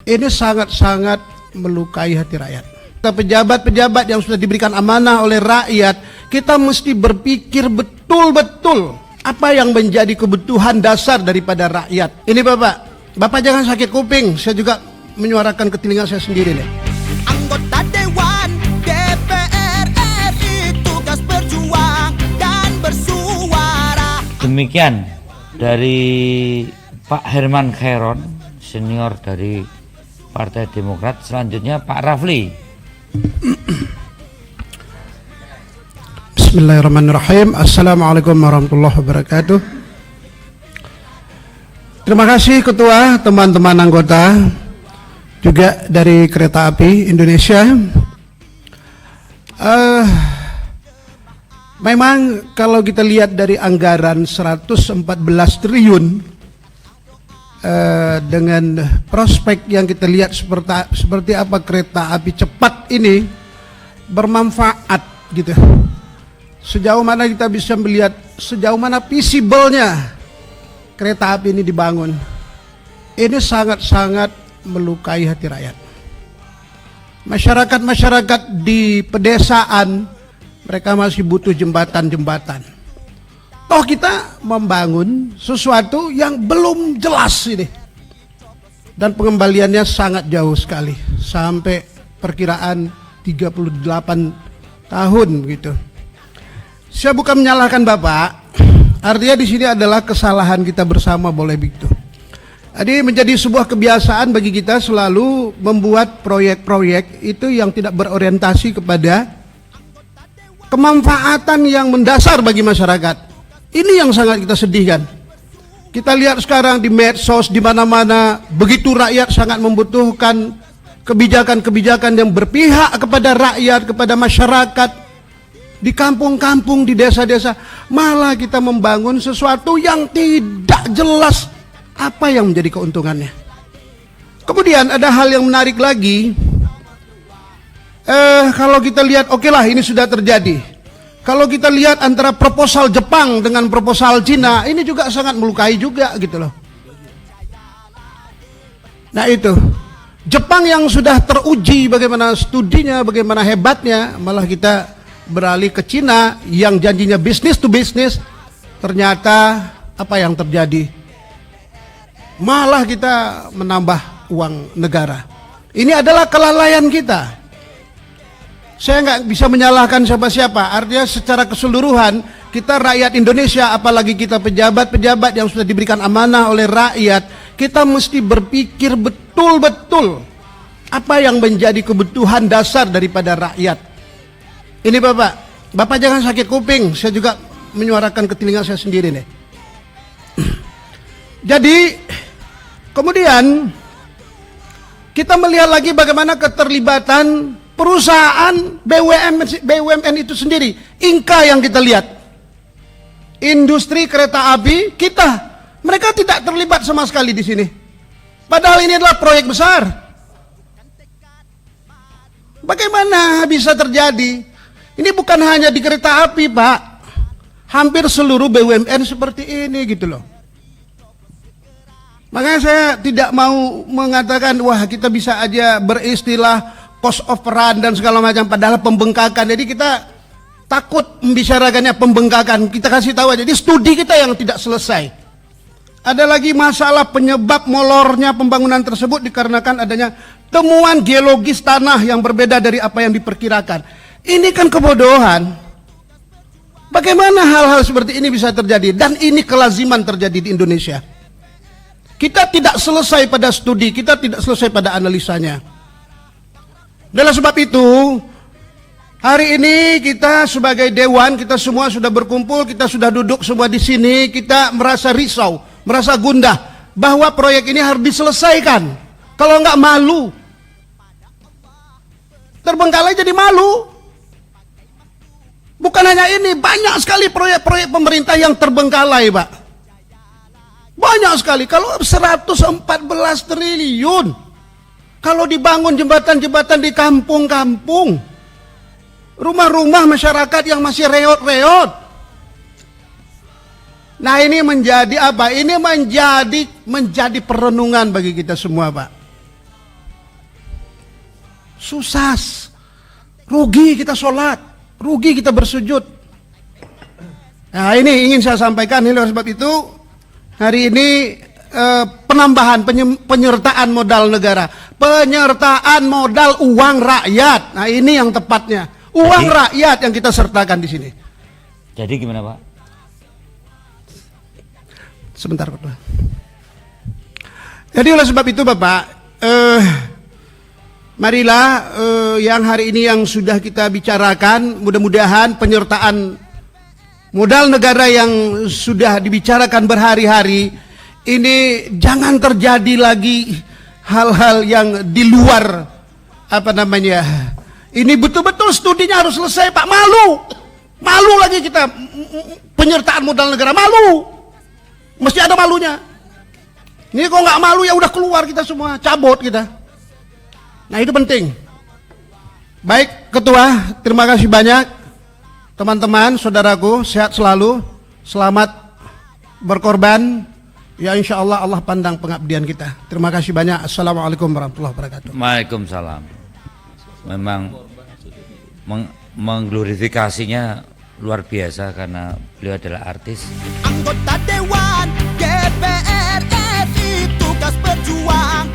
Ini sangat-sangat melukai hati rakyat. Pejabat-pejabat yang sudah diberikan amanah oleh rakyat, kita mesti berpikir betul-betul apa yang menjadi kebutuhan dasar daripada rakyat. Ini Bapak jangan sakit kuping, saya juga menyuarakan ke telinga saya sendiri nih. Anggota Dewan DPR RI tugas berjuang dan bersuara. Demikian dari Pak Herman Khairon, senior dari Partai Demokrat. Selanjutnya Pak Rafli. Bismillahirrahmanirrahim. Assalamualaikum warahmatullahi wabarakatuh. Terima kasih Ketua, teman-teman anggota juga dari Kereta Api Indonesia. Memang kalau kita lihat dari anggaran 114 triliun dengan prospek yang kita lihat seperti apa kereta api cepat ini bermanfaat gitu. Sejauh mana kita bisa melihat sejauh mana visible-nya kereta api ini dibangun. Ini sangat-sangat melukai hati rakyat. Masyarakat di pedesaan mereka masih butuh jembatan-jembatan. Toh kita membangun sesuatu yang belum jelas ini. Dan pengembaliannya sangat jauh sekali. Sampai perkiraan 38 tahun gitu. Saya bukan menyalahkan Bapak. Artinya di sini adalah kesalahan kita bersama, boleh begitu. Jadi menjadi sebuah kebiasaan bagi kita selalu membuat proyek-proyek itu yang tidak berorientasi kepada kemanfaatan yang mendasar bagi masyarakat. Ini yang sangat kita sedihkan. Kita lihat sekarang di medsos di mana-mana begitu rakyat sangat membutuhkan kebijakan-kebijakan yang berpihak kepada rakyat, kepada masyarakat. Di kampung-kampung, di desa-desa, malah kita membangun sesuatu yang tidak jelas apa yang menjadi keuntungannya. Kemudian ada hal yang menarik lagi. Kalau kita lihat, oke lah ini sudah terjadi. Kalau kita lihat antara proposal Jepang dengan proposal Cina, ini juga sangat melukai juga gitu loh. Nah itu, Jepang yang sudah teruji bagaimana studinya, bagaimana hebatnya, malah kita beralih ke Cina yang janjinya bisnis to bisnis, ternyata apa yang terjadi? Malah kita menambah uang negara. Ini adalah kelalaian kita. Saya nggak bisa menyalahkan siapa-siapa. Artinya secara keseluruhan kita rakyat Indonesia, apalagi kita pejabat-pejabat yang sudah diberikan amanah oleh rakyat, kita mesti berpikir betul-betul apa yang menjadi kebutuhan dasar daripada rakyat. Ini Bapak jangan sakit kuping. Saya juga menyuarakan ke telinga saya sendiri nih. Jadi kemudian kita melihat lagi bagaimana keterlibatan perusahaan BUMN itu sendiri. Inka yang kita lihat, industri kereta api kita, mereka tidak terlibat sama sekali di sini. Padahal ini adalah proyek besar. Bagaimana bisa terjadi? Ini bukan hanya di kereta api, Pak. Hampir seluruh BUMN seperti ini gitu loh. Makanya saya tidak mau mengatakan wah kita bisa aja beristilah cost of run dan segala macam, padahal pembengkakan. Jadi kita takut membicarakannya pembengkakan. Kita kasih tahu aja, jadi studi kita yang tidak selesai. Ada lagi masalah penyebab molornya pembangunan tersebut dikarenakan adanya temuan geologis tanah yang berbeda dari apa yang diperkirakan. Ini kan kebodohan. Bagaimana hal-hal seperti ini bisa terjadi? Dan ini kelaziman terjadi di Indonesia. Kita tidak selesai pada studi, kita tidak selesai pada analisanya. Dalam sebab itu, hari ini kita sebagai dewan, kita semua sudah berkumpul, kita sudah duduk semua di sini, kita merasa risau, merasa gundah bahwa proyek ini harus diselesaikan. Kalau enggak malu, terbengkalai jadi malu. Bukan hanya ini, banyak sekali proyek-proyek pemerintah yang terbengkalai, Pak. Banyak sekali. Kalau 114 triliun, kalau dibangun jembatan-jembatan di kampung-kampung, rumah-rumah masyarakat yang masih reot-reot. Nah ini menjadi apa? Ini menjadi perenungan bagi kita semua, Pak. susah. Rugi kita sholat, rugi kita bersujud. Nah ini ingin saya sampaikan, oleh sebab itu hari ini penambahan penyertaan modal negara, penyertaan modal uang rakyat. Nah ini yang tepatnya, uang rakyat yang kita sertakan di sini. Jadi gimana Pak? Sebentar Pak. Jadi oleh sebab itu Bapak, marilah yang hari ini yang sudah kita bicarakan, mudah-mudahan penyertaan modal negara yang sudah dibicarakan berhari-hari ini jangan terjadi lagi hal-hal yang di luar apa namanya. Ini betul-betul studinya harus selesai Pak, malu lagi kita penyertaan modal negara, malu, mesti ada malunya. Ini kok nggak malu ya udah keluar kita semua, cabut kita. Nah itu penting. Baik Ketua, terima kasih banyak. Teman-teman, saudaraku, sehat selalu, selamat berkorban. Ya insya Allah Allah pandang pengabdian kita. Terima kasih banyak. Assalamualaikum warahmatullahi wabarakatuh. Waalaikumsalam. Memang mengglorifikasinya luar biasa karena beliau adalah artis. Anggota Dewan DPR RI tugas berjuang